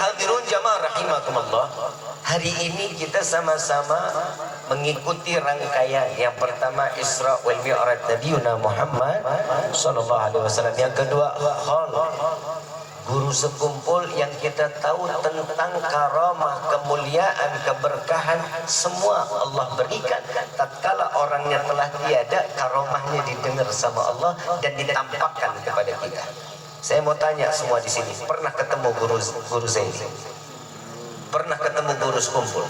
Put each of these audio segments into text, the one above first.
hadirun jamaah rahimakumullah, hari ini kita sama-sama mengikuti rangkaian yang pertama Isra wal Mi'raj Nabiuna Muhammad sallallahu alaihi wasallam, yang kedua khol guru sekumpul yang kita tahu tentang karamah, kemuliaan, keberkahan semua Allah berikan tatkala orangnya telah tiada, karamahnya didengar sama Allah dan ditampakkan kepada kita. Saya mau tanya semua di sini, pernah ketemu guru saya? Pernah ketemu guru sekumpul?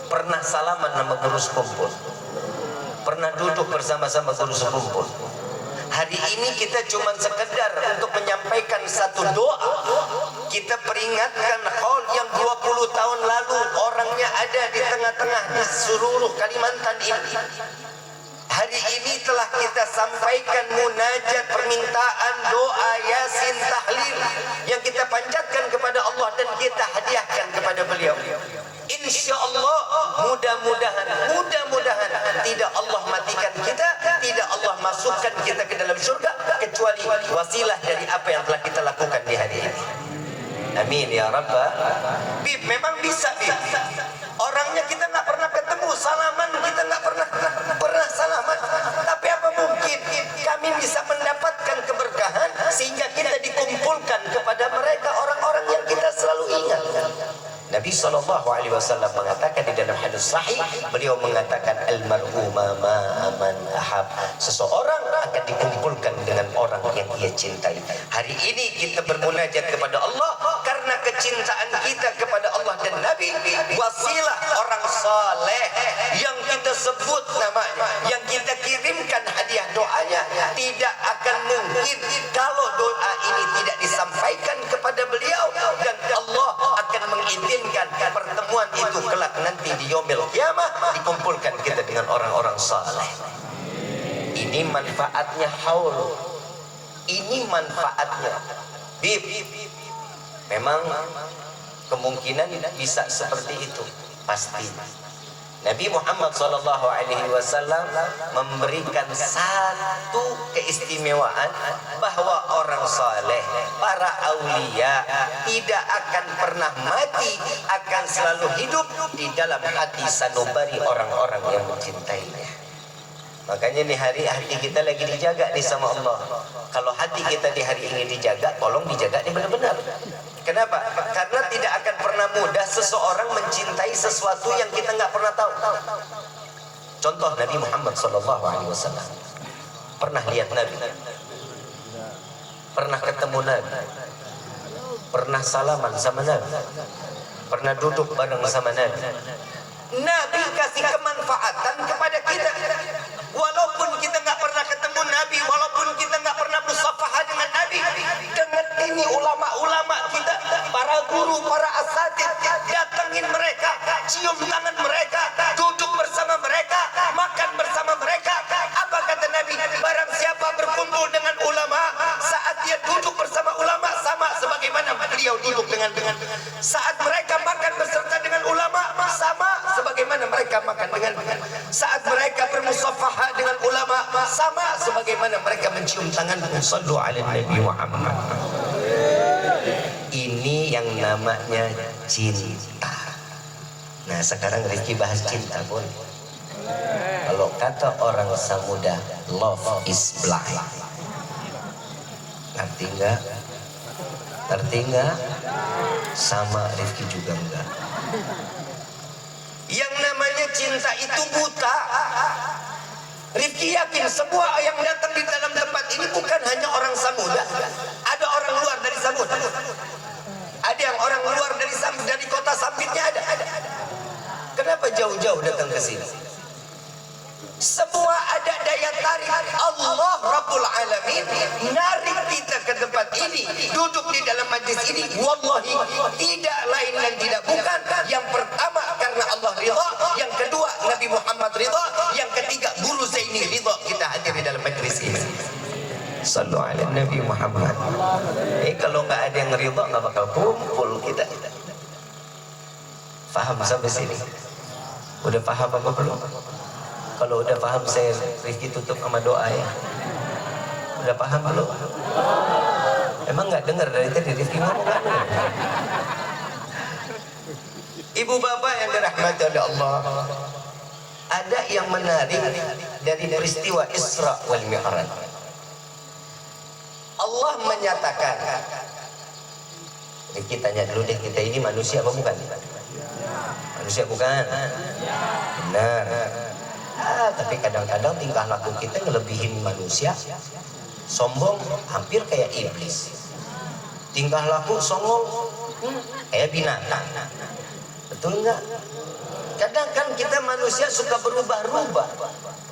Pernah salaman sama guru sekumpul? Pernah duduk bersama-sama guru sekumpul? Hari ini kita cuma sekedar untuk menyampaikan satu doa. Kita peringatkan haul yang 20 tahun lalu orangnya ada di tengah-tengah di seluruh Kalimantan ini. Hari ini telah kita sampaikan munajat, permintaan, doa, yasin, tahlil yang kita panjatkan kepada Allah dan kita hadiahkan kepada beliau. Insya Allah mudah-mudahan tidak Allah matikan kita, tidak Allah masukkan kita ke dalam surga kecuali wasilah dari apa yang telah kita lakukan di hari ini. Amin ya Rabbal. Bib, memang bisa Bib. Orangnya kita nggak pernah ketemu, salaman kita nggak pernah salaman. Tapi apa mungkin kami bisa mendapatkan keberkahan sehingga kita dikumpulkan kepada mereka orang-orang yang kita selalu ingat. Nabi SAW mengatakan di dalam hadis sahih, beliau mengatakan al-mar'u ma man ahab, seseorang akan dikumpulkan dengan orang yang ia cintai. Hari ini kita bermunajat kepada Allah karena kecintaan kita kepada Allah dan Nabi. Wasilah orang saleh yang kita sebut namanya, yang kita kirimkan hadiah doanya, tidak akan mungkin kalau doa ini tidak disampaikan kepada beliau, dan Allah akan mengizinkan pertemuan itu kelak nanti di yaumil qiyamah dikumpulkan kita dengan orang-orang saleh. Ini manfaatnya haul. Ini manfaatnya. Bib, memang kemungkinan bisa seperti itu, pasti. Nabi Muhammad SAW memberikan satu keistimewaan bahwa orang saleh, para aulia tidak akan pernah mati, akan selalu hidup di dalam hati sanubari orang-orang yang mencintainya. Makanya nih hati kita lagi dijaga nih sama Allah. Kalau hati kita di hari ini dijaga, tolong dijaga nih benar-benar. Kenapa? Karena tidak akan pernah mudah seseorang mencintai sesuatu yang kita nggak pernah tahu. Contoh Nabi Muhammad SAW. Pernah lihat Nabi? Pernah ketemu Nabi? Pernah salaman sama Nabi? Pernah duduk bareng sama Nabi? Nabi kasih kemanfaatan kepada kita. Walaupun kita nggak pernah ketemu Nabi, walaupun kita nggak pernah musafaha dengan Nabi, dengan ini ulama-ulama kita, para guru, para asatid, datangin mereka, cium tangan mereka, duduk bersama mereka, makan bersama mereka. Apa kata Nabi? Barang siapa berkumpul dengan ulama, saat dia duduk bersama ulama sama sebagaimana beliau duduk dengan saat mereka makan beserta dengan ulama, sama sebagaimana mereka makan dengan saat mereka bermusafaha dengan ulama, sama sebagaimana mereka mencium tangan. Sallu ala Nabi Muhammad. Ini yang namanya cinta. Nah sekarang Rizky bahas cinta pun. Kalau kata orang Samuda, love is blind. Ngerti enggak? Ngerti enggak? Sama Rizky juga enggak. Yang namanya cinta itu buta. Rizky yakin semua yang datang di dalam tempat ini bukan hanya orang Samuda. Ada orang luar dari Samud. Ada yang orang luar dari kota Sampitnya ada. Kenapa jauh-jauh datang ke sini? Semua ada daya tarik Allah Rabbul Alamin narik kita ke tempat ini, duduk di dalam majlis ini. Wallahi tidak lain dan tidak bukan, yang pertama karena Allah ridha, yang kedua Nabi Muhammad ridha, yang ketiga Guru Zaini ridha kita hadir di dalam majlis ini. Sallu ala Nabi Muhammad. Kalau nggak ada yang ridha nggak bakal kumpul kita. Faham sampai sini? Udah paham apa belum? Kalau udah paham saya Rizky tutup sama doa ya. Udah paham belum? Emang nggak dengar dari tadi Rizky ngomong kan? Ibu bapak yang dirahmati oleh Allah, ada yang menarik dari peristiwa Isra wal Mi'raj. Allah menyatakan, kita tanya dulu deh, kita ini manusia apa bukan? Manusia bukan? Benar. Tapi kadang-kadang tingkah laku kita ngelebihin manusia. Sombong hampir kayak iblis. Tingkah laku songong kayak binatang. Betul nggak? Kadang kan kita manusia suka berubah-ubah.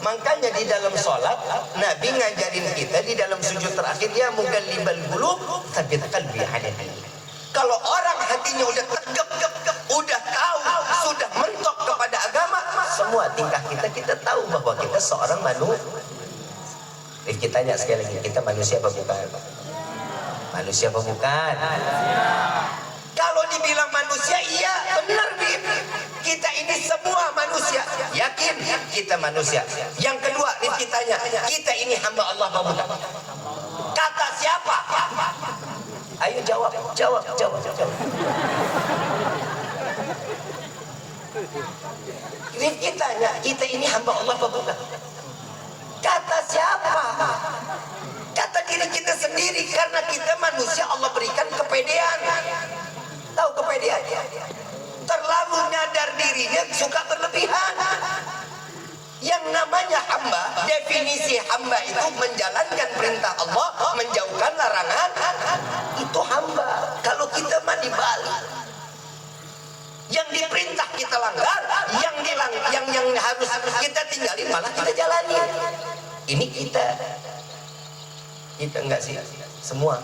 Makanya di dalam sholat Nabi ngajarin kita di dalam sujud terakhir, ya mugallibal qulub tsabbit qalbi ala dinik. Kalau orang hatinya udah tegap, udah tahu, sudah mentok kepada agama, semua tingkah kita tahu bahwa kita seorang manusia. Kita tanya sekali lagi, kita manusia apa bukan? Manusia apa bukan? Kalau dibilang manusia, iya benar Bib. Kita ini semua manusia. Yakin kita manusia. Yang kedua, Rifki tanya, kita ini hamba Allah apa bukan? Kata siapa? Ayo jawab. Rifki tanya, kita ini hamba Allah apa bukan? Kata siapa? Kata diri kita sendiri, karena kita manusia Allah berikan kepedean. Tahu kepedean? Terlalu nyadar dirinya, suka berlebihan. Yang namanya hamba, definisi hamba itu menjalankan perintah Allah, menjauhkan larangan. Itu hamba. Kalau kita mah dibalik. Yang diperintah kita langgar, yang harus kita tinggalin malah kita jalani. Ini kita enggak sih semua.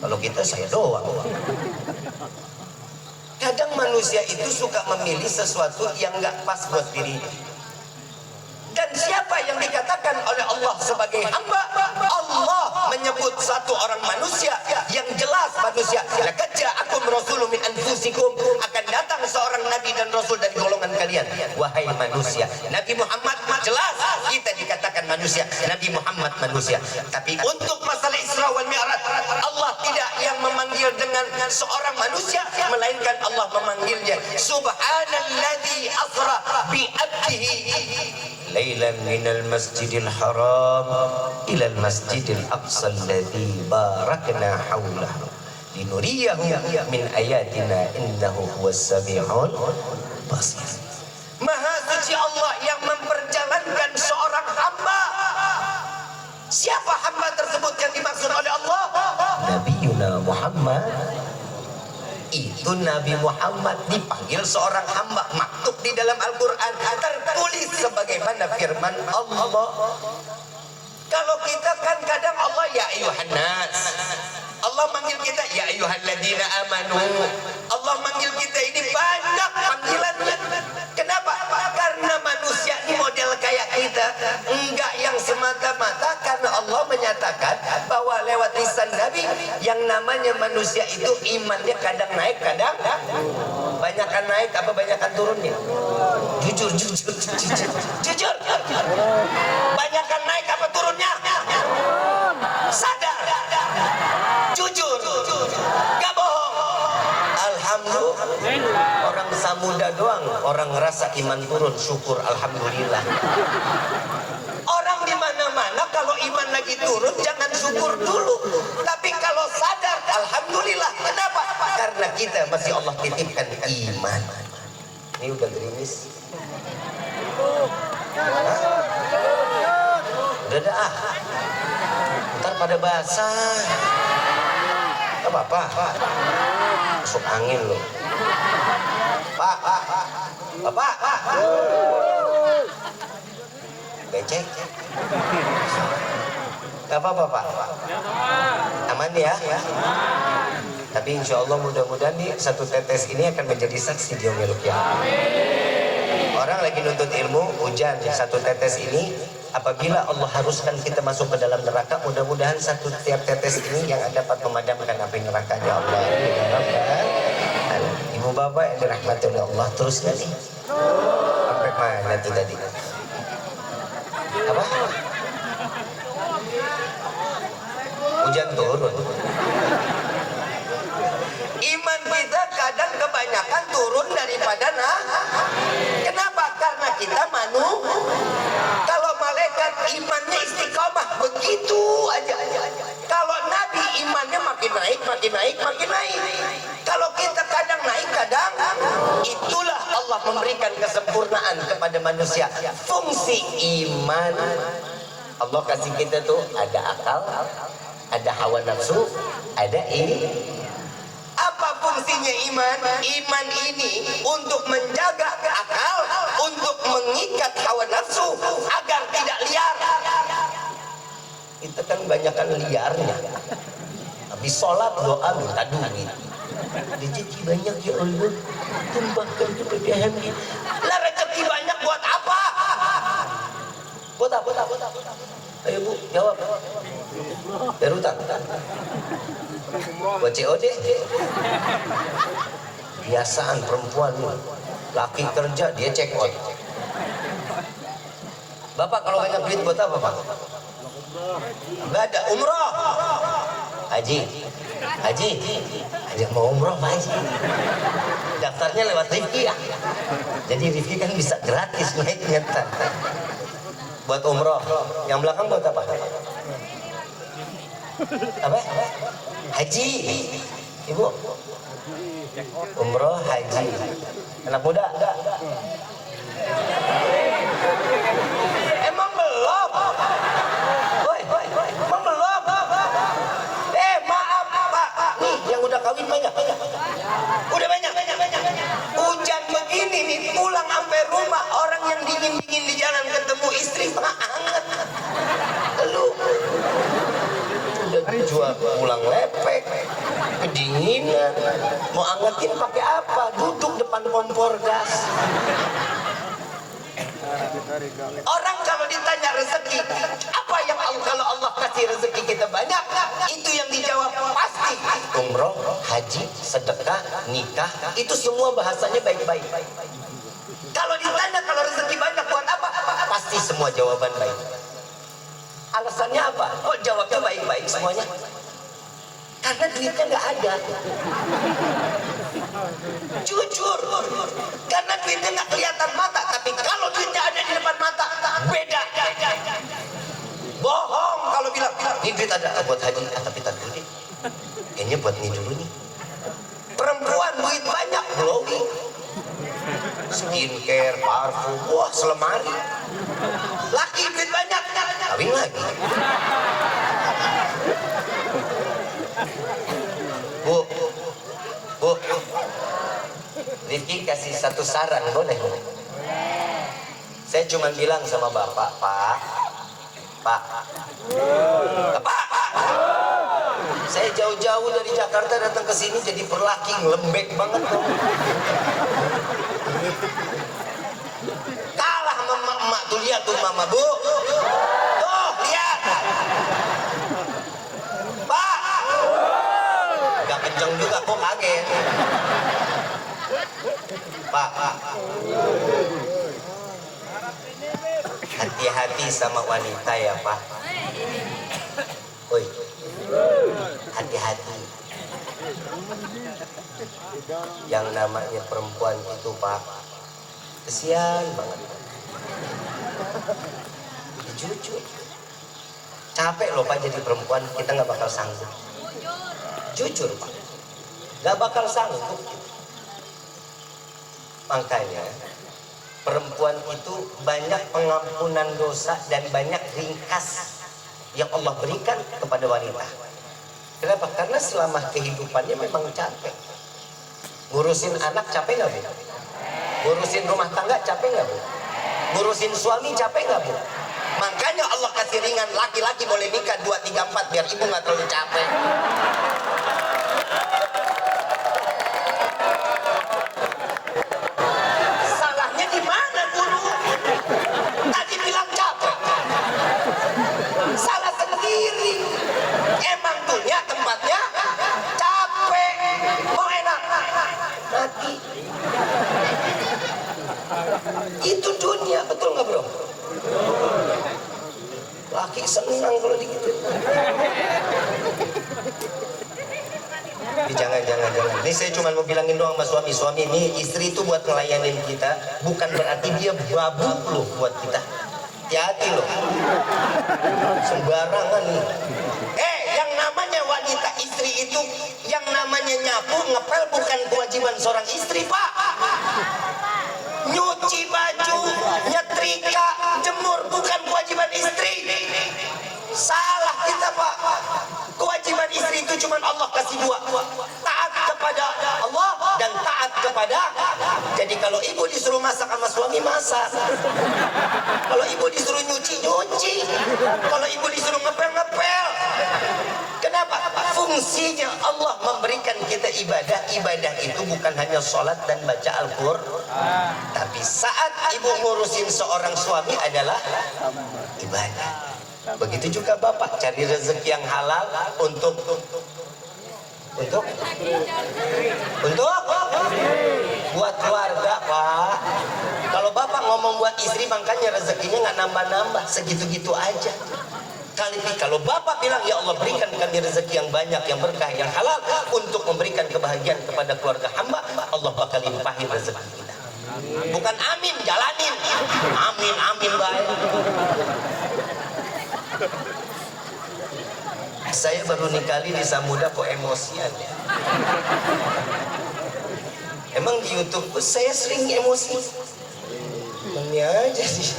Kalau kita saya doang. Kadang manusia itu suka memilih sesuatu yang enggak pas buat dirinya. Dan siapa yang dikatakan oleh Allah sebagai hamba? Allah menyebut satu orang manusia yang jelas manusia. Laqad ja'akum rasulun min anfusikum, akan datang seorang nabi dan rasul dari golongan kalian. Wahai manusia, Nabi Muhammad jelas kita dikatakan manusia, Nabi Muhammad manusia. Tapi untuk masalah Isra wal Mi'raj, Allah tidak yang memanggil dengan seorang manusia, melainkan Allah memanggilnya subhanalladzi asra bi abdihi lailan minal masjidil haram ilal masjidil aqsa alladzi barakna haulahu linuriyahu min ayatina innahu huwas sami'ul basir. Maha suci Allah yang memperjalankan seorang hamba. Siapa hamba tersebut yang dimaksud oleh Allah? Nabiuna Muhammad. Itu Nabi Muhammad dipanggil seorang hamba, maktub di dalam Al-Quran, tertulis sebagaimana firman Allah. Kalau kita kan kadang Allah ya ayuhan nas, Allah manggil kita ya ayyuhalladzina amanu. Allah manggil kita ini banyak panggilannya. Kenapa? Karena manusia ini model kayak kita, enggak yang semata-mata, karena Allah menyatakan bahwa lewat lisan Nabi yang namanya manusia itu imannya kadang naik, kadang banyakan naik apa banyakan turunnya? Jujur. Banyakan naik apa turunnya? Sadar. Jujur, gak bohong. Alhamdulillah. Orang Samuda doang, orang ngerasa iman turun, syukur alhamdulillah. Orang di mana-mana kalau iman lagi turun jangan syukur dulu, tapi kalau sadar alhamdulillah. Kenapa? Karena kita masih Allah titipkan iman. Ini udah gerimis. Udah dah. Ntar pada basah. Gak apa-apa, masuk angin loh. Pak. Becek. Gak apa-apa, Pak. Aman ya? Tapi insya Allah mudah-mudahan nih satu tetes ini akan menjadi saksi di yaumil qiyamah. Orang lagi nuntut ilmu, hujan satu tetes ini. Apabila Allah haruskan kita masuk ke dalam neraka, mudah-mudahan satu tiap tetes ini yang dapat memadamkan api nerakanya Allah. Ibu bapak yang dirahmati oleh Allah, terus nih. Sampai mana tuh tadi? Apa? Hujan turun. Iman kita kadang kebanyakan turun daripada kenapa? Karena kita kalau malaikat imannya istiqomah begitu aja. Kalau nabi imannya makin naik, makin naik, makin naik. Kalau kita kadang naik, kadang itulah Allah memberikan kesempurnaan kepada manusia. Fungsi iman Allah kasih kita tuh ada akal, ada hawa nafsu, ada ini. Apa fungsinya iman? Iman ini untuk menjaga akal, untuk mengikat hawa nafsu agar tidak liar. Itu kan banyakan liarnya. Habis sholat doa minta duit. Rezeki banyak ya Allah, tumpahkan kepada hamba. Lah rezeki banyak buat apa? Buat apa? Ayo Bu, jawab. Berutang. Buat COD. Biasaan perempuan, laki kerja dia check out. Bapak kalau banyak duit buat apa Pak? Enggak ada umroh. Haji mau umroh Pak Haji. Daftarnya lewat Rifki ya. Jadi Rifki kan bisa gratis naiknya. Buat umroh. Yang belakang buat apa? Apa? Haji. Ibu. Umroh haji. Anak muda? Emang belum? Emang belum? Maaf Pak. Nih yang udah kawin banyak. Udah banyak. Hujan begini nih pulang sampai rumah orang yang dingin-dingin di jalan ketemu istri hangat. Lu udah jual pulang lepek, kedinginan. Mau angetin pakai apa? Duduk depan kompor gas. Orang kalau ditanya rezeki, apa yang kalau Allah kasih rezeki kita banyak, itu yang dijawab pasti umroh, haji, sedekah, nikah, itu semua bahasanya baik-baik. Kalau ditanya kalau rezeki banyak buat apa, pasti semua jawaban baik. Alasannya apa? Kok jawabnya baik-baik semuanya? Karena duitnya nggak ada. Jujur, karena duitnya nggak kelihatan mata, tapi kalau duitnya ada di depan mata, beda. Bohong kalau bilang, ini duit ada buat haji, tapi tak dulu deh. Ini buat ini dulu nih. Perempuan duit banyak, glowing, skincare, parfum, wah selemari. Laki duit banyak, kawin lagi. Bu, Rifki kasih satu saran, boleh? Saya cuma bilang sama Bapak, Pak, saya jauh-jauh dari Jakarta datang ke sini jadi perlaki lembek banget dong. Kalah sama emak tuh, lihat tuh mama Bu. Tuh, lihat. Pak. Gak kenceng juga kok kaget. Pak. Hati-hati sama wanita ya Pak. Woi. Hati-hati. Yang namanya perempuan itu Pak, kesian banget. Jujur. Capek loh Pak jadi perempuan, kita nggak bakal sanggup. Jujur Pak, nggak bakal sanggup. Makanya perempuan itu banyak pengampunan dosa dan banyak ringkas yang Allah berikan kepada wanita. Kenapa? Karena selama kehidupannya memang capek. Ngurusin anak capek nggak Bu? Ngurusin rumah tangga capek nggak Bu? Ngurusin suami capek nggak Bu? Makanya Allah kasih ringan, laki-laki boleh nikah 2, 3, 4 biar ibu nggak terlalu capek. Salahnya di mana guru? Tadi bilang capek. Salah sendiri. Emang dunia tempatnya capek. Mau enak mati. Itu dunia, betul nggak Bro? Laki senang kalau digituin. Jangan jangan. Ini saya cuma mau bilangin doang sama suami ini, istri itu buat ngelayanin kita, bukan berarti dia babu loh buat kita. Hati-hati loh. Sembarangan nih. Yang namanya wanita istri itu, yang namanya nyapu, ngepel bukan kewajiban seorang istri, Pak. Nyuci baju, nyetrika, jemur bukan kewajiban istri. Salah kita, Pak. Kewajiban istri itu cuma Allah kasih dua, taat kepada Allah dan taat kepada. Jadi kalau ibu disuruh masak sama suami, masak. Kalau ibu disuruh nyuci, nyuci. Kalau ibu disuruh ngepel, ngepel. Kenapa? Fungsinya Allah memberikan kita ibadah. Ibadah itu bukan hanya sholat dan baca Al-Quran, tapi saat ibu ngurusin seorang suami adalah ibadah. Begitu juga bapak cari rezeki yang halal untuk buat keluarga, Pak. Kalau bapak ngomong buat istri, makanya rezekinya nggak nambah-nambah, segitu-gitu aja. Kalau bapak bilang, ya Allah berikan kami rezeki yang banyak, yang berkah, yang halal untuk memberikan kebahagiaan kepada keluarga hamba, Allah bakal limpahin rezeki kita. Bukan amin, jalanin. Amin baik. Saya baru nikali di Samuda kok emosian ya. Emang di YouTube saya sering emosi. Ini aja sih.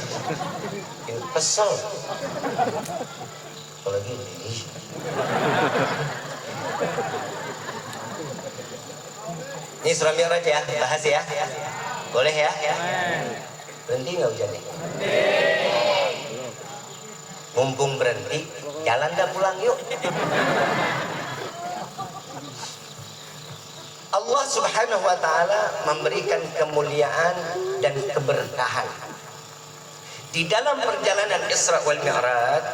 Kesel. Kalau gini. Ini Isra Mi'raj ya, bahas ya. Boleh ya? Berhenti nggak hujannya? Mumpung berhenti, jalan dah pulang yuk. Allah Subhanahu wa ta'ala memberikan kemuliaan dan keberkahan. Di dalam perjalanan Isra wal Mi'raj,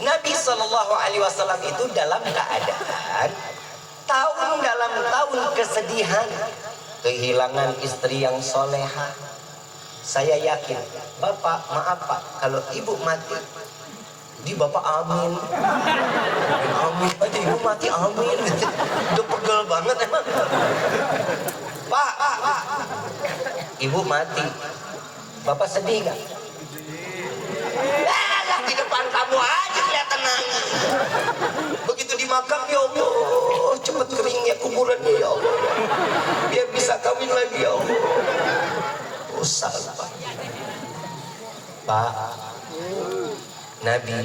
Nabi SAW itu dalam keadaan dalam tahun kesedihan, kehilangan istri yang soleha. Saya yakin, Bapak maaf Pak, kalau ibu mati di bapak amin, amin aja ibu mati amin, udah pegel banget emang. Pak, ibu mati, bapak sedih nggak? Lah di depan kamu aja kelihatan nangis. Begitu di makam, ya Allah, cepet keringnya kuburannya ya Allah, biar bisa kawin lagi ya Allah. Usah Pak. Nabi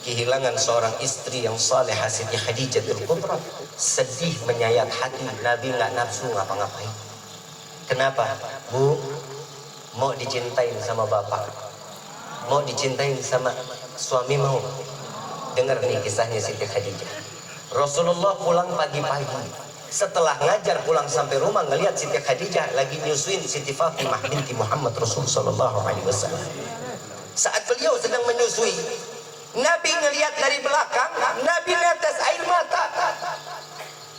kehilangan seorang istri yang saleh, Siti Khadijatul Kubra, sedih menyayat hati. Nabi nggak nafsu ngapa-ngapain. Kenapa? Bu, mau dicintain sama bapak, mau dicintain sama suami, mau dengar nih kisahnya Siti Khadijah. Rasulullah pulang pagi-pagi, setelah ngajar pulang sampai rumah, ngelihat Siti Khadijah lagi nyusuin Siti Fatimah binti Muhammad Rasul sallallahu alaihi wasallam. Saat beliau sedang menyusui, Nabi ngelihat dari belakang, Nabi netes air mata.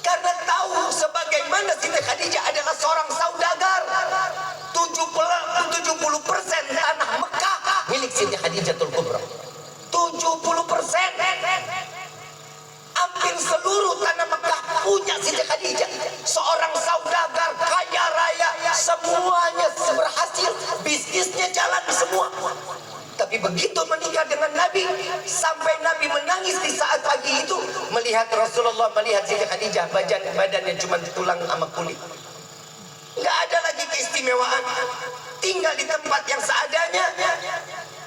Karena tahu sebagaimana Siti Khadijah adalah seorang saudagar. 70% tanah Mekah milik Siti Khadijatul Kubra. 70%. Hampir seluruh tanah Mekah punya Siti Khadijah. Seorang saudagar kaya raya, semuanya berhasil, bisnisnya jalan semua. Tapi begitu menikah dengan Nabi, sampai Nabi menangis di saat pagi itu melihat Rasulullah, melihat Siti Khadijah, badannya cuma tulang sama kulit. Nggak ada lagi keistimewaan, tinggal di tempat yang seadanya.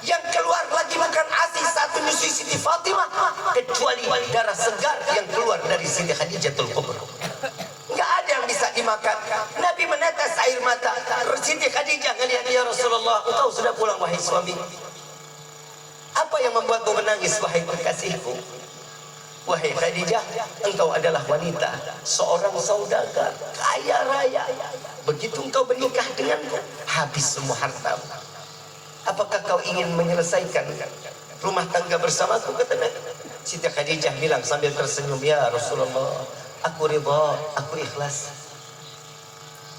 Yang keluar lagi bukan ASI satu nyusui Siti Fatimah, kecuali darah segar yang keluar dari Siti Khadijatul Kubra. Nggak ada yang bisa dimakan. Nabi menetes air mata. Siti Khadijah ngelihat, ya Rasulullah, engkau sudah pulang wahai suami. Apa yang membuatmu menangis wahai kekasihku? Wahai Khadijah, engkau adalah wanita, seorang saudagar, kaya raya. Begitu engkau menikah denganku, habis semua harta. Apakah kau ingin menyelesaikan rumah tangga bersamaku? Kata Nabi. Siti Khadijah bilang sambil tersenyum, ya Rasulullah, aku ridha, aku ikhlas.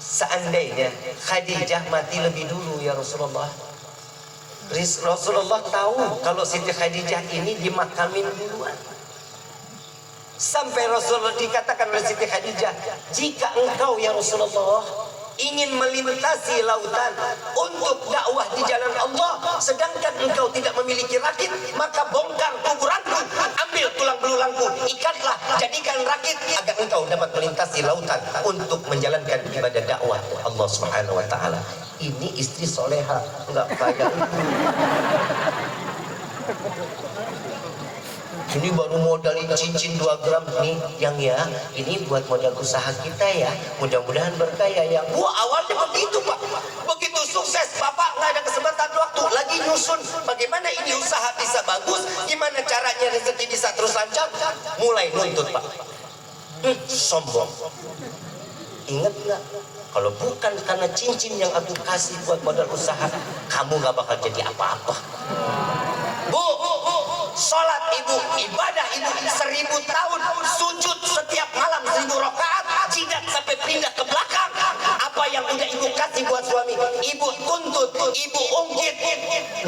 Seandainya Khadijah mati lebih dulu ya Rasulullah, Rasulullah tahu kalau Siti Khadijah ini dimakamin duluan. Sampai Rasulullah dikatakan oleh Siti Khadijah, jika engkau ya Rasulullah ingin melintasi lautan untuk dakwah di jalan Allah, sedangkan engkau tidak memiliki rakit, maka bongkar kuburanku, ambil tulang belulangku, ikatlah, jadikan rakit agar engkau dapat melintasi lautan untuk menjalankan ibadah dakwah Allah Subhanahu wa taala. Ini istri soleha, enggak kayak ini baru modalin cincin 2 gram nih yang ya, ini buat modal usaha kita ya, mudah-mudahan berkaya ya. Wah, awalnya begitu Pak, begitu sukses Bapak nggak ada kesempatan waktu lagi nyusun bagaimana ini usaha bisa bagus, gimana caranya rezeki bisa terus lancar, mulai nuntut Pak. Sombong. Ingat nggak, kalau bukan karena cincin yang aku kasih buat modal usaha, kamu nggak bakal jadi apa-apa. Bu, sholat ibu, ibadah ibu 1000 tahun, sujud setiap malam 1000 rakaat, jidat sampai pindah ke belakang. Apa yang udah ibu kasih buat suami, ibu tuntut, ibu ungkit,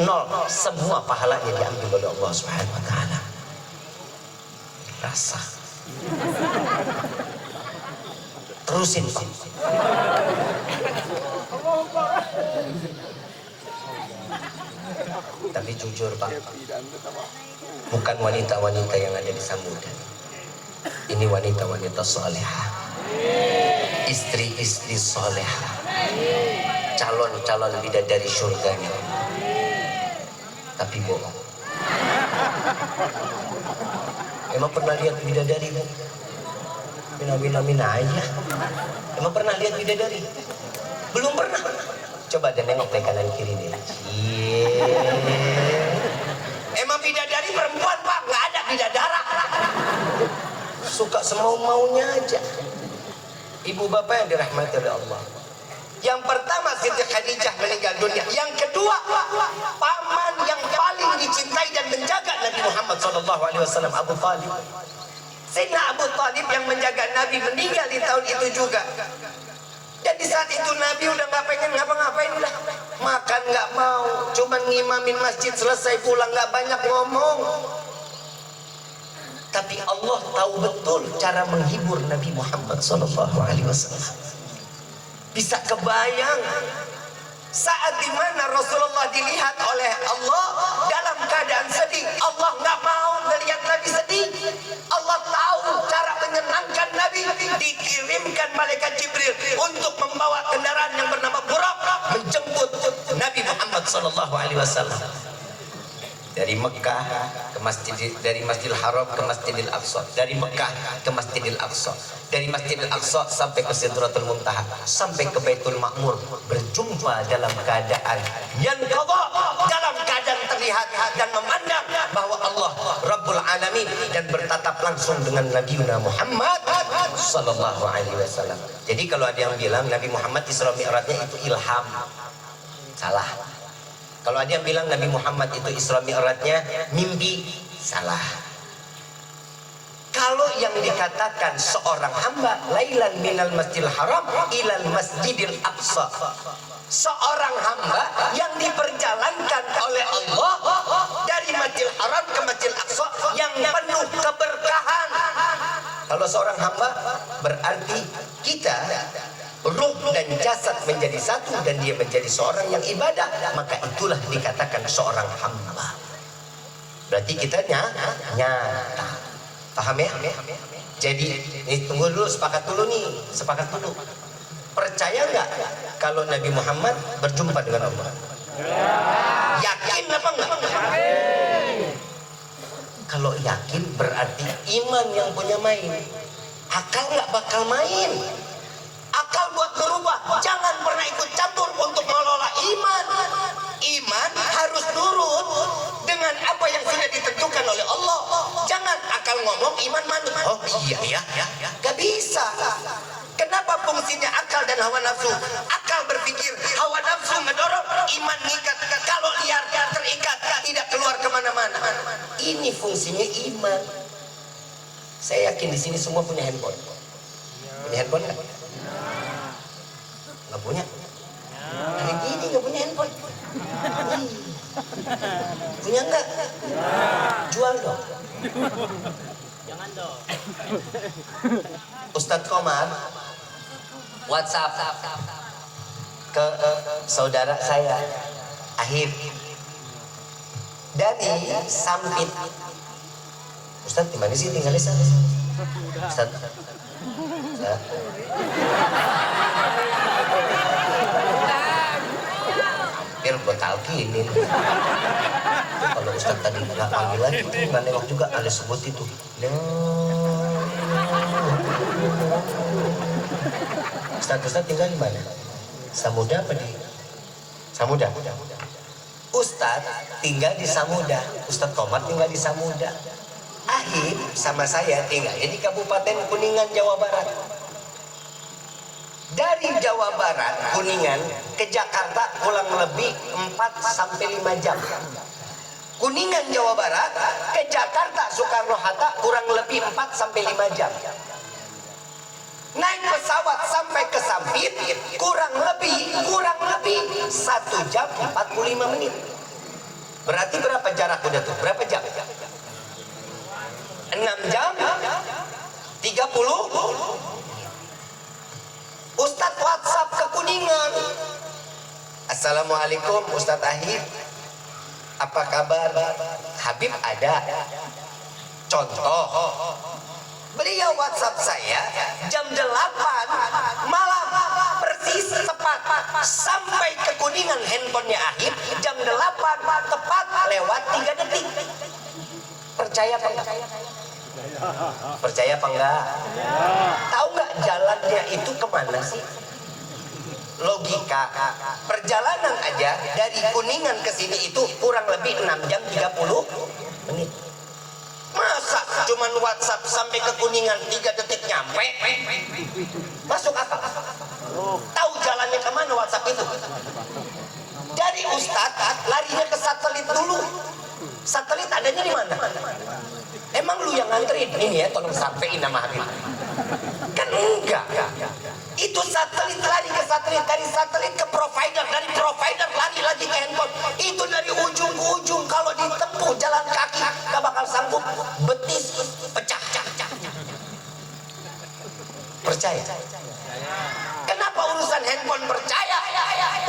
nol. Semua pahalanya diambil oleh Allah Subhanahu wa taala. Rasa. Terusin Pak. Tapi jujur Pak, bukan wanita-wanita yang ada di Samudra, ini wanita-wanita solehah, istri-istri solehah, calon-calon bidadari surganya. Tapi bohong. Emang pernah lihat bidadari Bu? Mina aja. Emang pernah lihat bidadari? Belum pernah. Coba deh nengok ke kanan kiri deh. Emang bidadari perempuan Pak, nggak ada bidadara. Suka semau-maunya aja. Ibu bapak yang dirahmati oleh Allah. Yang pertama Siti Khadijah meninggal dunia. Yang kedua, paman yang paling dicintai dan menjaga Nabi Muhammad SAW, Abu Talib. Sayyidina Abu Talib yang menjaga Nabi meninggal di tahun itu juga. Dan di saat itu Nabi udah nggak pengen ngapa-ngapain, udah makan nggak mau, cuman ngimamin masjid, selesai pulang, nggak banyak ngomong. Tapi Allah tahu betul cara menghibur Nabi Muhammad SAW. Bisa kebayang saat dimana Rasulullah dilihat oleh Allah dalam keadaan sedih, Allah nggak mau melihat Nabi sedih. Allah tahu cara menyenangkan Nabi, dikirimkan malaikat Jibril untuk membawa kendaraan yang bernama Burak menjemput Nabi Muhammad SAW dari Mekah ke dari Masjidil Haram ke Masjidil Aqsa, dari Mekah ke Masjidil Aqsa, dari Masjidil Aqsa sampai ke Sidratul Muntaha, sampai ke Baitul Ma'mur, berjumpa dalam keadaan yang qadha, dalam keadaan terlihat dan memandang bahwa Allah Rabbul Alamin, dan bertatap langsung dengan Nabi Muhammad sallallahu alaihi wasallam. Jadi kalau ada yang bilang Nabi Muhammad Isra Mi'rajnya itu ilham, salah. Kalau ada yang bilang Nabi Muhammad itu Isra Mi'rajnya mimpi, salah. Kalau yang dikatakan seorang hamba lailan minal masjidil haram ilal masjidil aqsa, seorang hamba yang diperjalankan oleh Allah dari Masjidil Haram ke Masjidil Aqsa yang penuh keberkahan. Kalau seorang hamba berarti kita ruh dan jasad menjadi satu dan dia menjadi seorang yang ibadah, maka itulah dikatakan seorang hamba. Berarti kita nyata. Paham ya? Jadi ini tunggu dulu, sepakat dulu. Percaya nggak kalau Nabi Muhammad berjumpa dengan Allah? Yakin apa enggak? Kalau yakin berarti iman yang punya main. Akal nggak bakal main. Akal buat berubah, jangan pernah ikut campur untuk mengelola iman. Iman harus nurut dengan apa yang sudah ditentukan oleh Allah. Jangan akal ngomong, iman manut. Oh iya, gak bisa. Kenapa fungsinya akal dan hawa nafsu? Akal berpikir, hawa nafsu ngedorong, iman ngikat. Kalau liar terikat, tidak keluar kemana-mana. Ini fungsinya iman. Saya yakin di sini semua punya handphone. Punya handphone nggak? Nggak punya. Hari ini nggak punya handphone. Punya nggak? Jual dong. Jangan dong. Ustadz Komar WhatsApp ke saudara saya Ahib dari Sampit. Ustadz di mana sih tinggal di sana? Ustadz, biar gue tahu gini. Kalau Ustadz tadi nggak panggilan itu nggak nengok juga, ada sebut itu. Ustadz tinggal di mana? Samuda apa di? Samuda. Ustadz tinggal di Samuda. Ustadz Komar tinggal di Samuda. Ahib sama saya tinggalnya di Kabupaten Kuningan, Jawa Barat. Dari Jawa Barat, Kuningan ke Jakarta kurang lebih 4-5 jam. Kuningan, Jawa Barat ke Jakarta Soekarno-Hatta kurang lebih 4-5 jam. Naik pesawat sampai ke Sampit kurang lebih 1 jam 45 menit. Berarti berapa jarak udah tuh? Berapa jam? 6 jam 30. Ustadz WhatsApp ke Kuningan. Assalamualaikum Ustadz Ahib, apa kabar? Habib ada. Contoh, beliau WhatsApp saya jam 8 malam persis tepat sampai ke Kuningan. Handphonenya Ahib jam 8 tepat lewat 3 detik. Percaya apa enggak? Percaya apa enggak? Tahu nggak jalannya itu kemana sih? Logika perjalanan aja dari Kuningan ke sini itu kurang lebih 6 jam 30 menit. Masa cuman WhatsApp sampai ke Kuningan 3 detik nyampe? Masuk akal? Tahu jalannya kemana WhatsApp itu? Dari Ustadz larinya ke satelit dulu. Satelit adanya di mana? Emang lu yang nganterin ini ya, tolong sampein nama Habib. Kan enggak. Itu satelit lari ke satelit, dari satelit ke provider, dari provider lari lagi ke handphone. Itu dari ujung ke ujung. Kalau ditempuh jalan kaki gak bakal sanggup, betis pecah. Percaya? Kenapa urusan handphone percaya?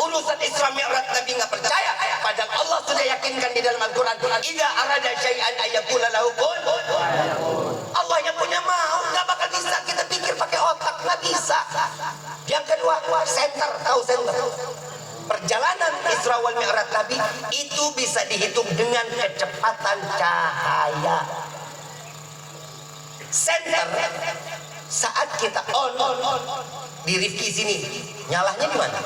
Urusan Isra Mi'raj Nabi nggak percaya? Padahal Allah sudah yakinkan di dalam Al-Quran, idza arada syai'an ayyakula lahu kun. Allah yang punya mau, nggak bakal bisa kita pikir pakai otak, nggak bisa. Yang kedua, center, tahu center? Perjalanan Isra wal Mi'raj Nabi itu bisa dihitung dengan kecepatan cahaya. Center saat kita on di Rifki sini, nyalahnya di mana?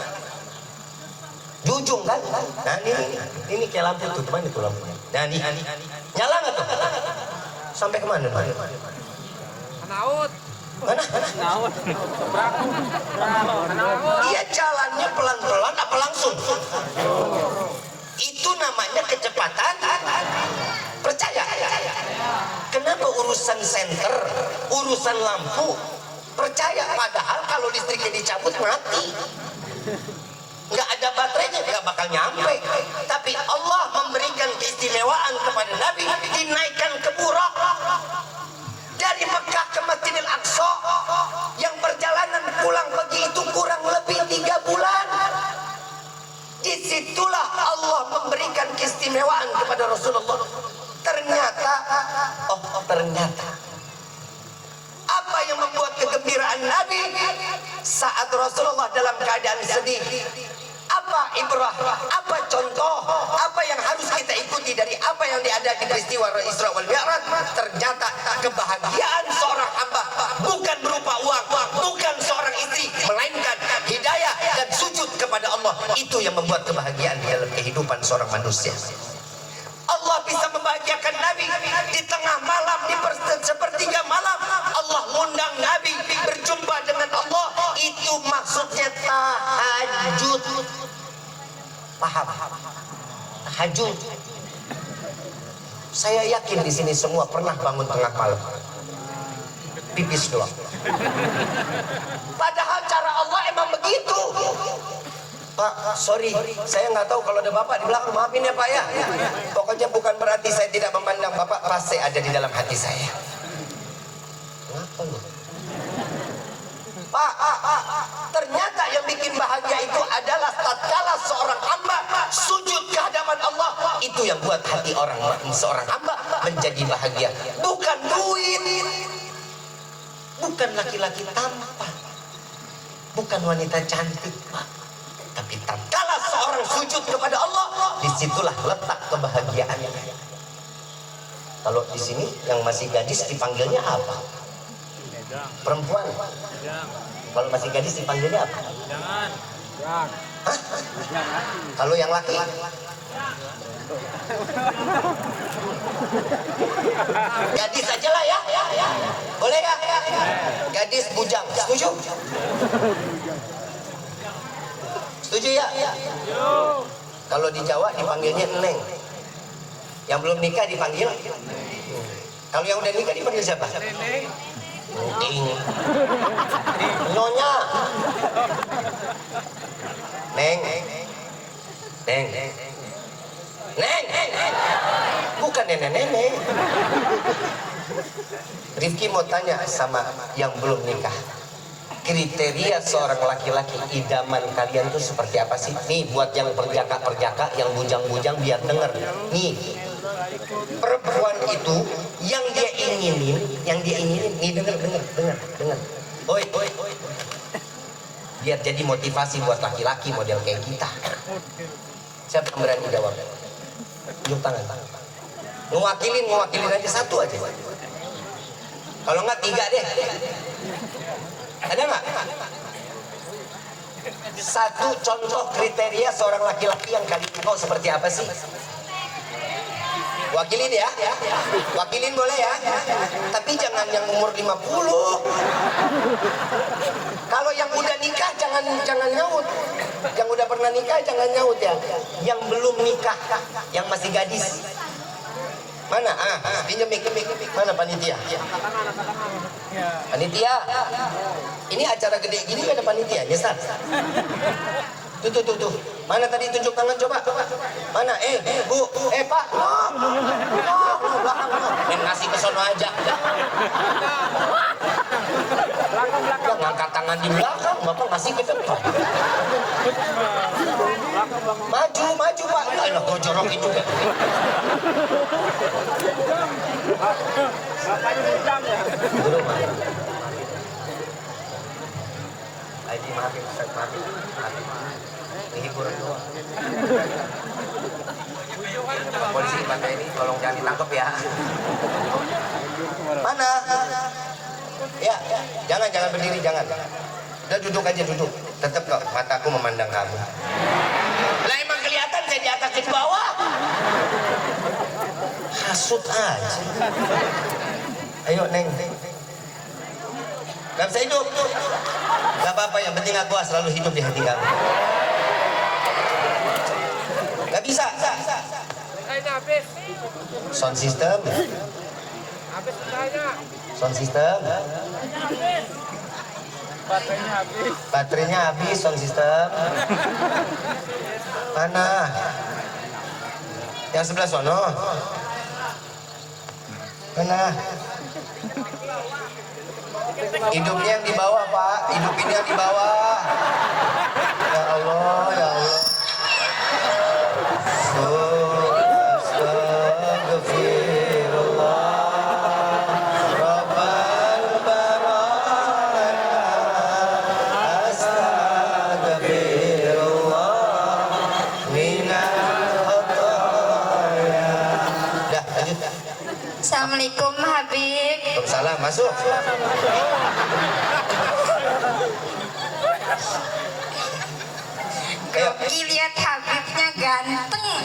Jujung kan? Nah ini kayak lampu tuh, mana tuh lampunya? Nah ini nyala nggak tuh? Sampai kemana? Naut. Mana? Naut. Dia jalannya pelan-pelan apa langsung? Itu namanya kecepatan. Percaya? Kenapa urusan senter, urusan lampu percaya? Padahal kalau listriknya dicabut mati, nggak ada baterainya, nggak bakal nyampe. Tapi Allah memberikan keistimewaan kepada Nabi, dinaikkan ke Burak dari Mekah ke Masjidil Aqsa, yang perjalanan pulang pergi itu kurang lebih 3 bulan. Disitulah Allah memberikan keistimewaan kepada Rasulullah. Ternyata apa yang membuat kegembiraan Nabi saat Rasulullah dalam keadaan sedih? Apa ibrah, apa contoh, apa yang harus kita ikuti dari apa yang diada di peristiwa Isra wal Mi'raj? Ternyata kebahagiaan seorang hamba bukan berupa uang, bukan seorang istri, melainkan hidayah dan sujud kepada Allah. Itu yang membuat kebahagiaan di dalam kehidupan seorang manusia. Allah bisa membahagiakan Nabi di tengah malam, di sepertiga malam. Allah mengundang Nabi berjumpa dengan Allah. Itu maksudnya tahajud. Paham? Tahajud. Saya yakin di sini semua pernah bangun tengah malam, pipis doang. Padahal cara Allah emang begitu. Pak, sorry, saya nggak tahu kalau ada bapak di belakang, maafin ya Pak ya. Pokoknya bukan berarti saya tidak memandang bapak, pasti ada di dalam hati saya. Pak, ternyata yang bikin bahagia itu adalah tatkala seorang hamba sujud ke hadapan Allah. Itu yang buat hati seorang hamba menjadi bahagia. Bukan duit, bukan laki-laki tampan, bukan wanita cantik, Pak. Tapi tatkala seorang sujud kepada Allah, disitulah letak kebahagiaannya. Kalau di sini yang masih gadis dipanggilnya apa? Perempuan. Kalau masih gadis dipanggilnya apa? Jangan. Hah? Kalau yang laki? Gadis aja lah ya. Boleh ya? Gadis bujang. Setuju? Setuju ya? Kalau di Jawa dipanggilnya Neng. Yang belum nikah dipanggil. Kalau yang udah nikah dipanggil siapa? Ting. Nyonya. Neng. Neng. Neng. Bukan nenek-nenek. Rifki mau tanya sama yang belum nikah. Kriteria seorang laki-laki idaman kalian tuh seperti apa sih? Nih buat yang perjaka-perjaka, yang bujang-bujang biar denger. Nih, perempuan itu yang dia inginin, nih denger. Oi. Biar jadi motivasi buat laki-laki model kayak kita. Siapa yang berani jawab? Tunjuk tangan. Ngewakilin aja satu aja. Kalau enggak 3 deh. Ada nggak? Satu contoh kriteria seorang laki-laki yang kalian tahu seperti apa sih? Wakilin ya, wakilin boleh ya, tapi jangan yang umur 50. Kalau yang udah nikah jangan nyaut. Yang udah pernah nikah jangan nyaut ya. Yang belum nikah, yang masih gadis. Mana? Pinjam mic. Mana panitia? Panitia. Ini acara gede gini gak ada panitia, Ustaz? Tuh. Mana tadi tunjuk tangan coba. Mana? Bu, Pak. Belakang. Ngasih ke sono aja. Belakang. Ngangkat tangan di belakang, Bapak ngasih ke depan. Maju, Pak. Alah, kau jorokin juga. Bapaknya bujang ya. Belum. Aji maafin, Ustaz, maafin. Ini hiburan doang. Polisi di pantai ini, tolong jangan ditangkap ya. Mana? Ya, jangan berdiri, jangan. Udah duduk aja, duduk. Tetap kok mataku memandang kamu. Lah emang kelihatan saya di atas di bawah. Hasut aja. Ayo, Neng. Gak bisa hidup. Gak apa-apa, yang penting aku selalu hidup di hati kamu. Gak bisa. Habis. Sound system. Habis tanya. Sound system. Baterainya habis, sound system. Mana? Yang sebelah sono. Mana? Hidupnya yang di bawah, Pak. Hidupin yang di bawah. Ya Allah, ya Allah. Assalamualaikum Habib. Waalaikumsalam, masuk. Grogi lihat Habibnya ganteng.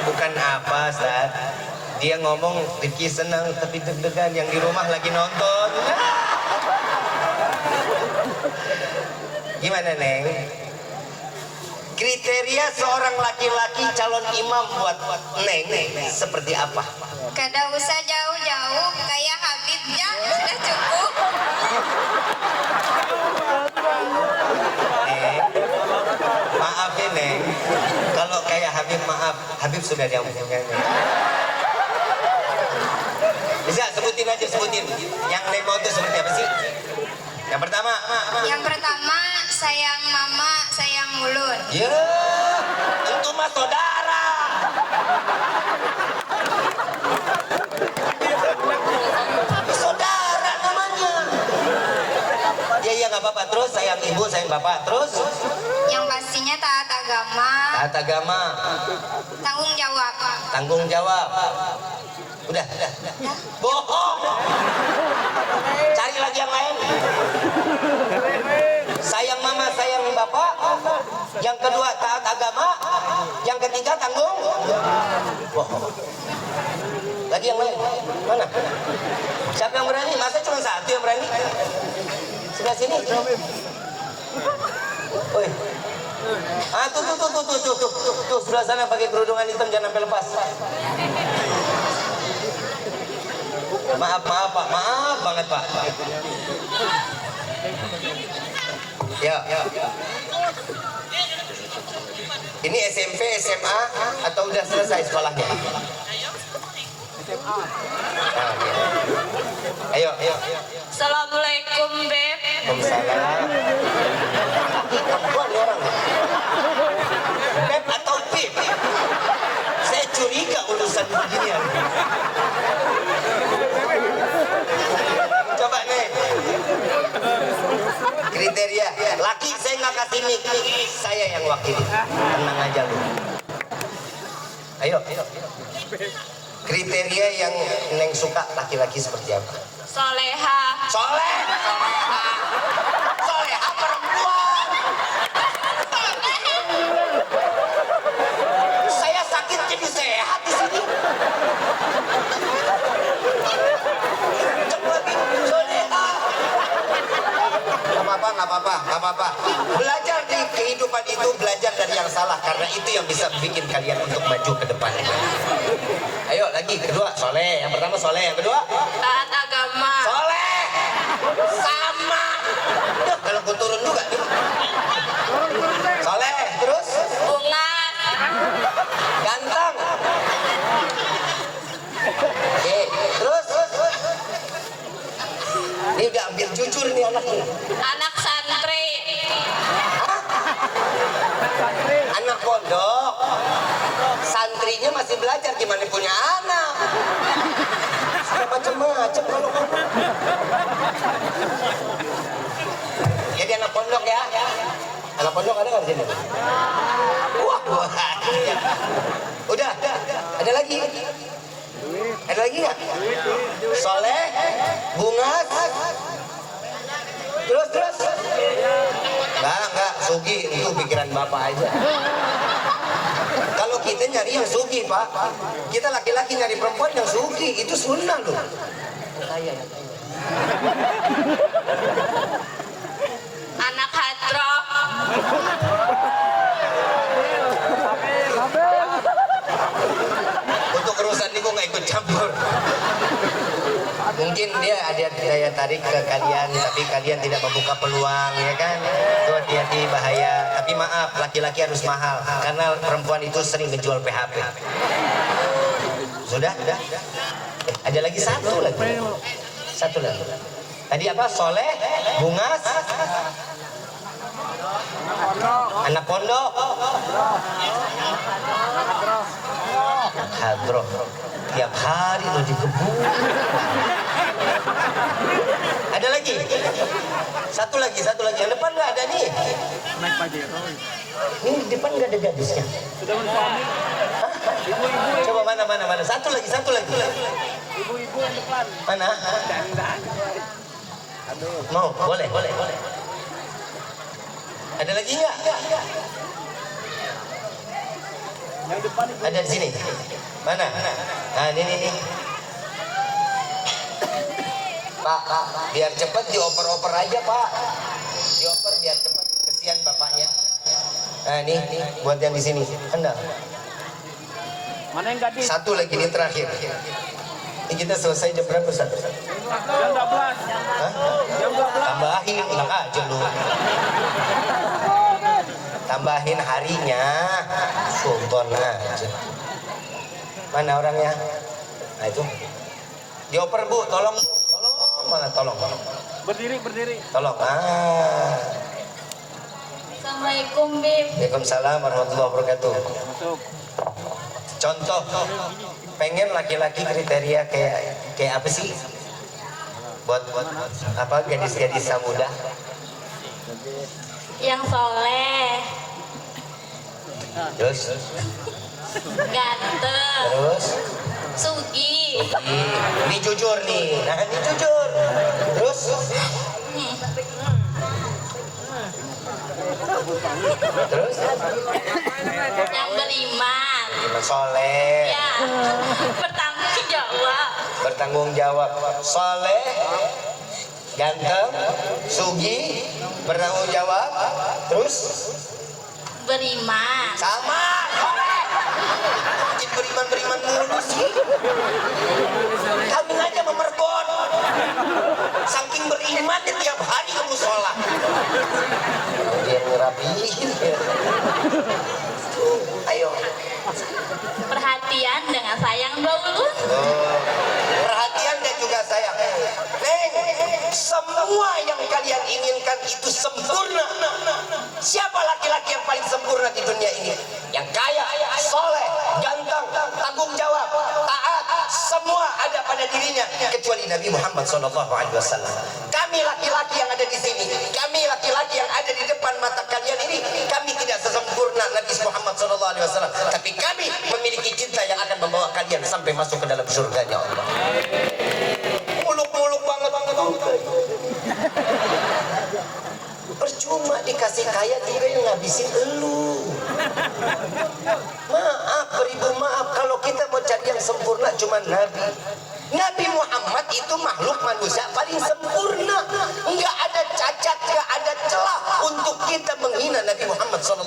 Bukan apa, Ustaz. Dia ngomong Rifki senang tapi deg-degan, yang di rumah lagi nonton. Gimana, Neng? Kriteria seorang laki-laki calon imam buat Neng seperti apa? Kada usah jauh-jauh, kayak Habibnya sudah cukup. Maaf ya, Neng. Habib, maaf. Habib sudah yang bisa sebutin aja, sebutin. Yang Nemo itu seperti apa sih? Yang pertama. Yang pertama, sayang mama, sayang mulut. Ya, tentu mah saudara. Saudara namanya. Ya nggak apa-apa. Terus sayang ibu, sayang bapak. Terus Yang pastinya taat agama, taat agama, tanggung jawab. tanggung jawab. Udah. Bohong. Cari lagi yang lain. Sayang mama, sayang bapak. Yang kedua taat agama. Yang ketiga tanggung. Bohong. Lagi yang lain. Mana? Siapa yang berani? Masa cuma satu yang berani? Sebelah sini. Oi. Ah tuh sebelah sana pakai kerudungan hitam jangan sampai lepas. Maaf Pak, maaf banget Pak. Ya. Ini SMP, SMA atau udah selesai sekolahnya? SMA. Nah, okay. Ayo. Assalamualaikum, Beb. Waalaikumsalam. Perempuan nih orang. Beb atau Bib? Saya curiga urusan beginian. Coba nih. Kriteria. Laki saya nggak kasih mic. Saya yang wakili. Tenang aja lu. Ayo. Kriteria yang Neng suka laki-laki seperti apa? Soleha. Soleha perempuan. Saya sakit jadi sehat di sini. Coba lagi soleha. Gak apa-apa. Belajar di kehidupan itu, belajar dari yang salah karena itu yang bisa bikin kalian untuk maju ke depan. Ayo lagi, kedua soleh. Yang pertama soleh, yang kedua Taat agama. soleh. Sama. Duh, kalau aku turun juga. Soleh, terus Bungas. ganteng. Oke, terus. Ini udah ambil jujur nih anak nih. Anak santri. Anak pondok. Santrinya masih belajar gimana punya anak. Sudah macam-macam kalau kamu. Jadi anak pondok ya. Anak pondok ada nggak di sini? Wah. Udah. Ada lagi? Ada lagi nggak? Soleh, bungas, terus. Enggak, sugi itu pikiran bapak aja. Kalau kita nyari yang sugi Pak, kita laki-laki nyari perempuan yang sugi, itu sunnah loh. Anak hadroh. Untuk urusan ini kok nggak ikut campur. Mungkin dia ada daya tarik ke kalian, tapi kalian tidak membuka peluang, ya kan? Itu hati-hati, bahaya. Tapi maaf, laki-laki harus mahal, karena perempuan itu sering ngejual PHP. Sudah? Ada lagi satu lagi. Tadi apa? Soleh, bungas, anak pondok, hadroh. Tiap hari lo di kebun. Ada lagi? Satu lagi. Yang depan nggak ada nih. Naik Pajero. Ini di depan nggak ada gadisnya. Sudah bersuami. Hah? Coba mana? Satu lagi. Ibu-ibu yang depan. Mana? Dan. Aduh. Mau? Boleh. Ada lagi nggak? Yang depan ibu. Ada di sini. Mana? Nah, ini. Pak, biar cepat dioper-oper aja, Pak. Dioper biar cepat. Kesian bapaknya. Nah, ini buat yang di sini. Anda. Mana yang gadis? Satu lagi ini terakhir. Ini kita selesai jam berapa, Ustaz? Jam 12. Hah? Jam 12. Tambahin, enak aja lu. tambahin harinya. Sultan aja. Mana orangnya? Nah itu. Dioper Bu, tolong. Tolong, mana tolong. Berdiri, berdiri. Tolong. Assalamualaikum, Bib. Waalaikumsalam warahmatullahi wabarakatuh. Masuk. Contoh, pengen laki-laki kriteria kayak apa sih? Buat apa gadis-gadis muda? Yang soleh, Terus, ganteng, terus, sugi. ini jujur nih. Nah, ini jujur. Terus, terus, Yang beriman. iman soleh, Ya, bertanggung jawab. bertanggung jawab, soleh, ganteng, sugi, bertanggung jawab, terus Beriman. sama. Bikin beriman mulu sih. Kamu aja memergon. Saking beriman ya tiap hari kamu sholat. Dia ngerapiin. Ayo. Perhatian dengan sayang dulu. Perhatian dan juga sayang. Neng, semua yang kalian inginkan itu sempurna. Siapa laki-laki yang paling sempurna di dunia ini? Yang kaya, soleh, ganteng, tanggung jawab, taat, semua ada pada dirinya kecuali Nabi Muhammad SAW. Kami laki-laki yang ada di sini, kami laki-laki yang ada di depan mata kalian ini, kami tidak sesempurna Nabi Muhammad SAW, tapi kami memiliki cinta yang akan membawa kalian sampai masuk ke dalam surganya Allah. Muluk-muluk banget. Percuma dikasih kaya juga yang ngabisin elu. Maaf, beribu maaf, kalau kita mau cari yang sempurna cuma Nabi. Nabi Muhammad itu makhluk manusia paling sempurna. Enggak ada cacat, enggak ada celah untuk kita menghina Nabi Muhammad SAW.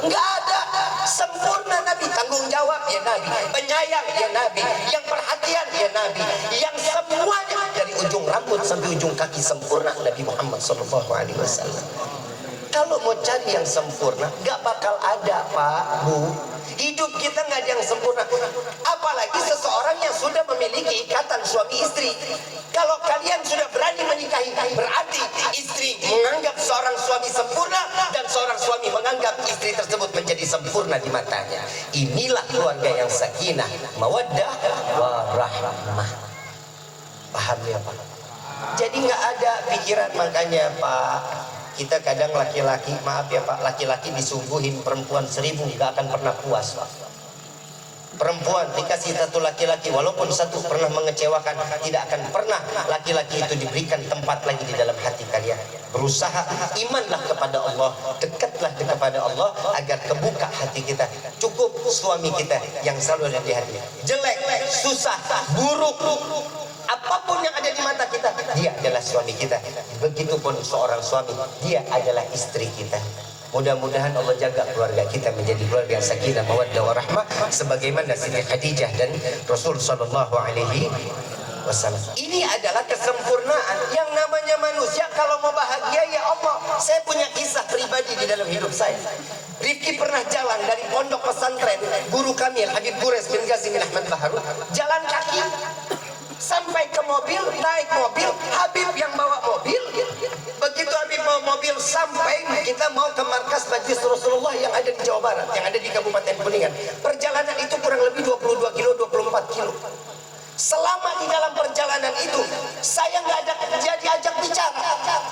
Enggak ada. Sempurna Nabi, tanggung jawab ya Nabi, penyayang ya Nabi, yang perhatian ya Nabi, yang semuanya dari ujung rambut sampai ujung kaki sempurna Nabi Muhammad SAW. Kalau mau cari yang sempurna, nggak bakal ada Pak, Bu. Hidup kita nggak ada yang sempurna. Apalagi seseorang yang sudah memiliki ikatan suami istri. Kalau kalian sudah berani menikahi, berarti istri menganggap seorang suami sempurna dan seorang suami menganggap istri tersebut menjadi sempurna di matanya. Inilah keluarga yang sakinah, mawaddah, warahmah. Paham ya Pak? Jadi nggak ada pikiran, makanya Pak, kita kadang laki-laki, maaf ya Pak, laki-laki disuguhin perempuan 1000 nggak akan pernah puas Pak. Perempuan dikasih satu laki-laki walaupun satu pernah mengecewakan, tidak akan pernah laki-laki itu diberikan tempat lagi di dalam hati kalian. Berusaha imanlah kepada Allah, dekatlah kepada Allah agar kebuka hati kita. Cukup suami kita yang selalu ada di hati. Jelek, susah, buruk, apapun yang ada di mata kita, dia adalah suami kita. Begitupun seorang suami, dia adalah istri kita. Mudah-mudahan Allah jaga keluarga kita menjadi keluarga yang sakinah, mawaddah, warahmah, sebagaimana Siti Khadijah dan Rasul Sallallahu Alaihi Wasallam. Ini adalah kesempurnaan. Yang namanya manusia kalau mau bahagia ya Allah. Saya punya kisah pribadi di dalam hidup saya. Rifki pernah jalan dari pondok pesantren guru kami Habib Gures bin Qasim bin Ahmad Baharud, jalan kaki sampai ke mobil, naik mobil, Habib yang bawa mobil. Begitu Habib bawa mobil sampai kita mau ke markas Majlis Rasulullah yang ada di Jawa Barat, yang ada di Kabupaten Kuningan. Perjalanan itu kurang lebih 22 kilo, 24 kilo. Selama di dalam perjalanan itu saya nggak ada diajak bicara.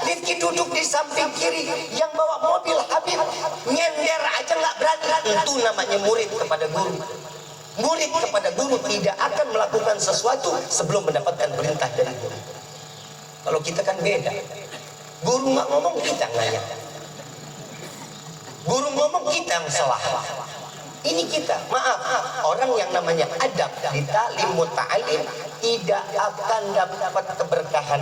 Rifki duduk di samping kiri, yang bawa mobil Habib nyender aja nggak berani. Itu namanya murid kepada guru. Murid kepada guru tidak akan melakukan sesuatu sebelum mendapatkan perintah dari guru. Kalau kita kan beda. Guru nggak ngomong, kita nanya. Guru ngomong, kita yang salah. Ini kita, maaf, orang yang namanya adab di ta'lim muta'alim tidak akan dapat keberkahan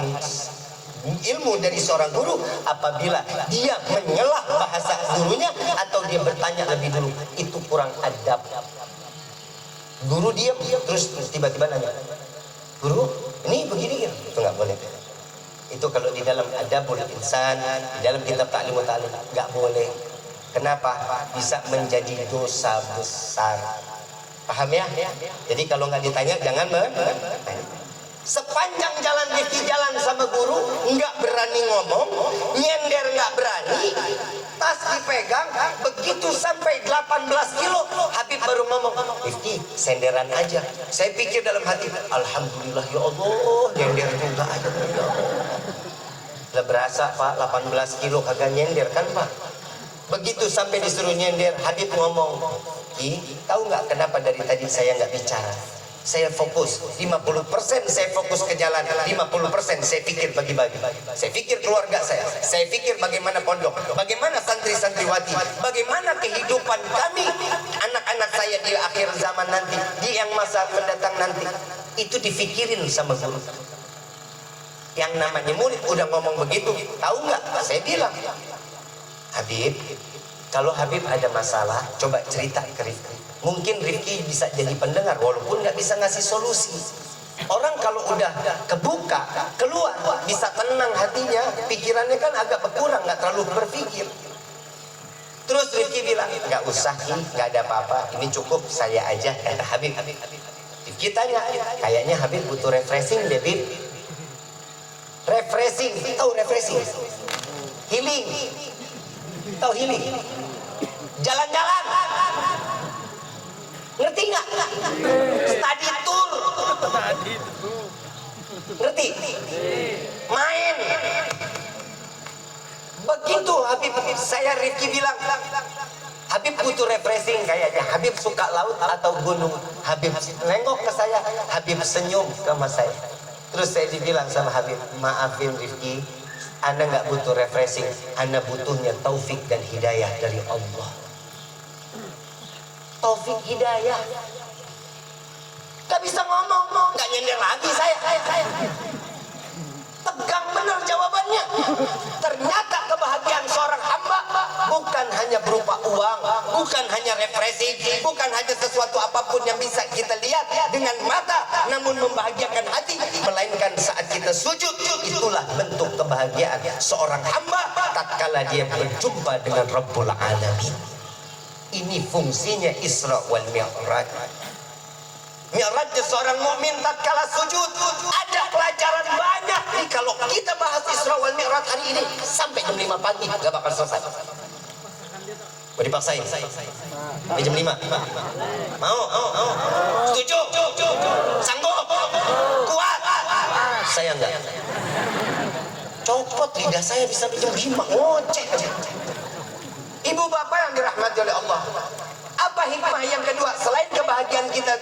ilmu dari seorang guru apabila dia menyelah bahasa gurunya atau dia bertanya lebih dulu. Itu kurang adab. Guru diam, terus tiba-tiba nanya, guru ini begini, itu nggak boleh. Itu kalau di dalam adabul insan, di dalam kitab ta'lim wa ta'lim nggak boleh. Kenapa? Bisa menjadi dosa besar. Paham ya? Jadi kalau nggak ditanya jangan bertanya. Sepanjang jalan Rifki jalan sama guru, nggak berani ngomong, nyender nggak berani, tas dipegang, begitu sampai 18 kilo, Habib baru ngomong, Rifki, senderan aja. Saya pikir dalam hati, Alhamdulillah ya Allah, nyender juga aja. Ya Allah. Lah berasa Pak, 18 kilo kagak nyender kan Pak? Begitu sampai disuruh nyender, Habib ngomong, Ki, tahu nggak kenapa dari tadi saya nggak bicara? Saya fokus 50% saya fokus ke jalan, 50% saya pikir bagi-bagi. Saya pikir keluarga saya pikir bagaimana pondok, bagaimana santri-santriwati, bagaimana kehidupan kami, anak-anak saya di akhir zaman nanti, di yang masa mendatang nanti. Itu difikirin sama guru. Yang namanya murid udah ngomong begitu, tahu nggak? Saya bilang, Habib, kalau Habib ada masalah, coba cerita ke Rifki. Mungkin Rifki bisa jadi pendengar walaupun nggak bisa ngasih solusi. Orang kalau udah kebuka, keluar, bisa tenang hatinya, pikirannya kan agak berkurang, nggak terlalu berpikir. Terus Rifki bilang, nggak usah Ki, nggak ada apa-apa, ini cukup saya aja, kata Habib. Rifki tanya, kayaknya Habib butuh refreshing deh, Habib. Refreshing, tahu refreshing? Healing, tahu healing? Jalan-jalan. Ngerti nggak? Study tour. Ngerti? Main. Begitu Habib, saya Rifki bilang, Habib butuh refreshing kayaknya. Habib suka laut atau gunung. Habib nengok ke saya, Habib senyum sama saya. Terus saya dibilang sama Habib, maafin Rifki, Anda nggak butuh refreshing, Anda butuhnya taufik dan hidayah dari Allah. Taufik hidayah. Gak bisa ngomong, gak nyender lagi saya. Tegang bener jawabannya. Ternyata kebahagiaan seorang hamba bukan hanya berupa uang, bukan hanya refreshing, bukan hanya sesuatu apapun yang bisa kita lihat dengan mata, namun membahagiakan hati, melainkan saat kita sujud. Itulah bentuk kebahagiaan seorang hamba tatkala dia berjumpa dengan Rabbul Alamin. Ini fungsinya Isra wal Mi'raj. Mi'rajnya seorang mukmin tatkala sujud. Ada pelajaran banyak nih kalau kita bahas Isra wal Mi'raj hari ini sampai jam 5 pagi nggak bakal selesai. Mau dipaksain? Sampai jam 5. Mau? Setuju? Sanggup? Kuat? Saya enggak. Copot lidah saya bisa jam 5. Ngoceh aja. Ibu bapak yang dirahmati oleh Allah, apa hikmah yang kedua selain kebahagiaan kita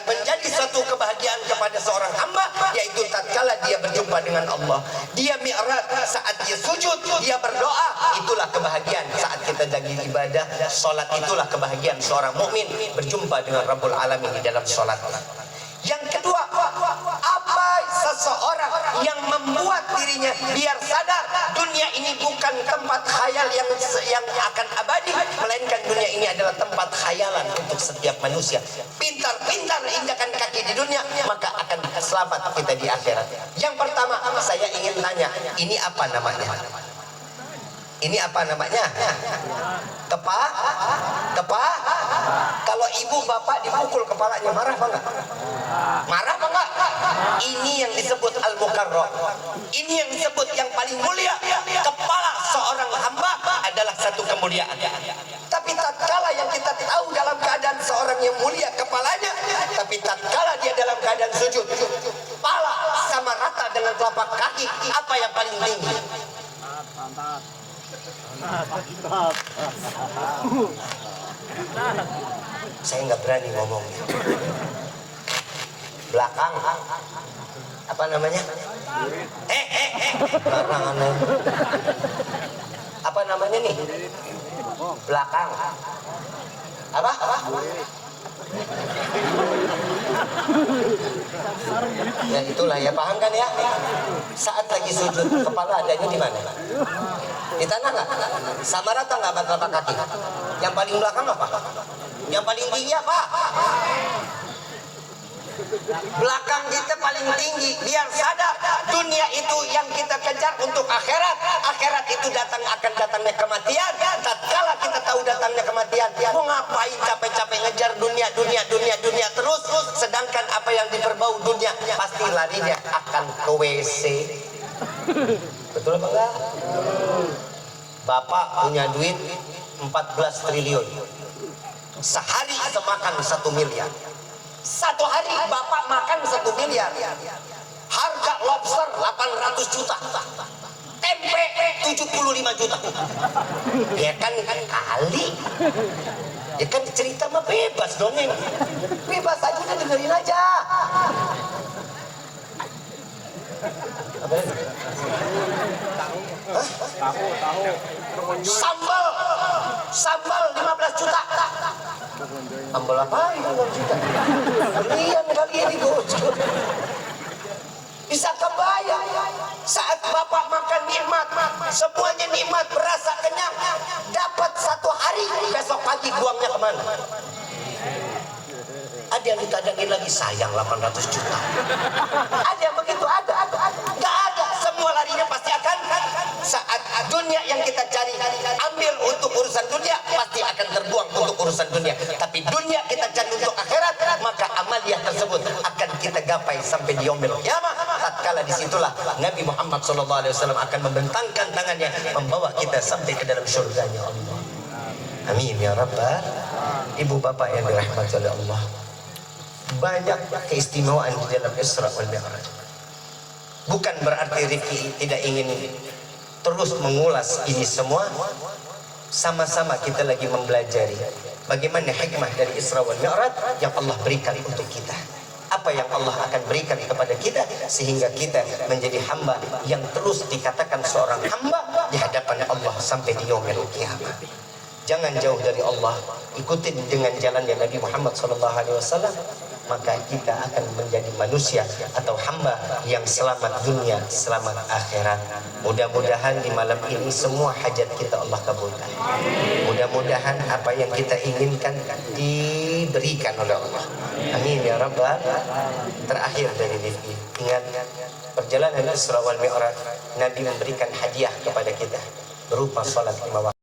menjadi satu kebahagiaan kepada seorang hamba, yaitu tatkala dia berjumpa dengan Allah, dia mi'raj, saat dia sujud, dia berdoa, itulah kebahagiaan. Saat kita lagi ibadah salat, itulah kebahagiaan seorang mukmin berjumpa dengan Rabbul Alamin di dalam salat. Yang kedua, apa seseorang yang membuat dirinya biar sadar dunia ini bukan tempat khayal yang akan abadi, melainkan dunia ini adalah tempat khayalan untuk setiap manusia. Pintar-pintar injakan kaki di dunia, maka akan selamat kita di akhirat. Yang pertama, saya ingin tanya, ini apa namanya? Ini apa namanya? Tepa. Kalau ibu bapak dipukul kepalanya, marah apa enggak? Marah apa enggak? Ini yang disebut al-mukarram. Ini yang disebut yang paling mulia. Kepala seorang hamba adalah satu kemuliaan. Tapi tatkala yang kita tahu dalam keadaan seorang yang mulia kepalanya, tapi tatkala dia dalam keadaan sujud, kepala sama rata dengan telapak kaki, apa yang paling tinggi? Saya nggak berani ngomong. Belakang, apa namanya? Belakang. Apa namanya nih? Belakang. Apa? Ya itulah ya, paham kan ya? Saat lagi sujud, kepala adanya di mana? Di tanah nggak? Sama rata nggak telapak kaki? Yang paling belakang apa? Yang paling tinggi apa? Belakang kita paling tinggi. Biar sadar dunia itu yang kita kejar untuk akhirat. Akhirat itu akan datangnya kematian. Tatkala kita tahu datangnya kematian, mau ngapain capek-capek ngejar dunia terus. Sedangkan apa yang diperbau dunia pasti larinya akan ke WC. Betul apa enggak? Bapak punya duit 14 triliun. Sehari semakan 1 miliar. Satu hari bapak makan 1 miliar. Harga lobster 800 juta. Tempe 75 juta. Ya kan kali. Ya kan cerita mah bebas dongeng. Bebas aja, udah dengerin aja. Apa ini? Sambal 15 juta. Sambal apa? 15 juta. Belian kali ini Gus. Bisa kebayang saat bapak makan nikmat, semuanya nikmat, berasa kenyang, dapat 1 hari, besok pagi buangnya kemana? Ada yang ditadangin lagi, sayang 800 juta. Ada yang begitu, ada. Gak ada, semua larinya pasti akan saat dunia yang kita cari ambil untuk urusan dunia, pasti akan terbuang untuk urusan dunia. Tapi dunia kita cari untuk akhirat, maka amaliyah tersebut akan kita gapai sampai di yaumil qiyamah. Tatkala disitulah Nabi Muhammad SAW akan membentangkan tangannya, membawa kita sampai ke dalam surganya Allah. Amin ya Rabbal. Ibu bapak yang dirahmati oleh Allah, banyak keistimewaan di dalam Isra wal Mi'raj. Bukan berarti Rifki tidak ingin terus mengulas ini semua. Sama-sama kita lagi mempelajari bagaimana hikmah dari Isra wal Mi'raj yang Allah berikan untuk kita. Apa yang Allah akan berikan kepada kita sehingga kita menjadi hamba yang terus dikatakan seorang hamba di hadapan Allah sampai di yaumil qiyamah. Jangan jauh dari Allah, ikutin dengan jalannya Nabi Muhammad SAW, maka kita akan menjadi manusia atau hamba yang selamat dunia, selamat akhirat. Mudah-mudahan di malam ini semua hajat kita Allah kabulkan. Mudah-mudahan apa yang kita inginkan diberikan oleh Allah. Amin ya Rabbal. Terakhir dari Rifki, ingat perjalanan Isra wal Mi'raj, Nabi memberikan hadiah kepada kita berupa salat 5 waktu.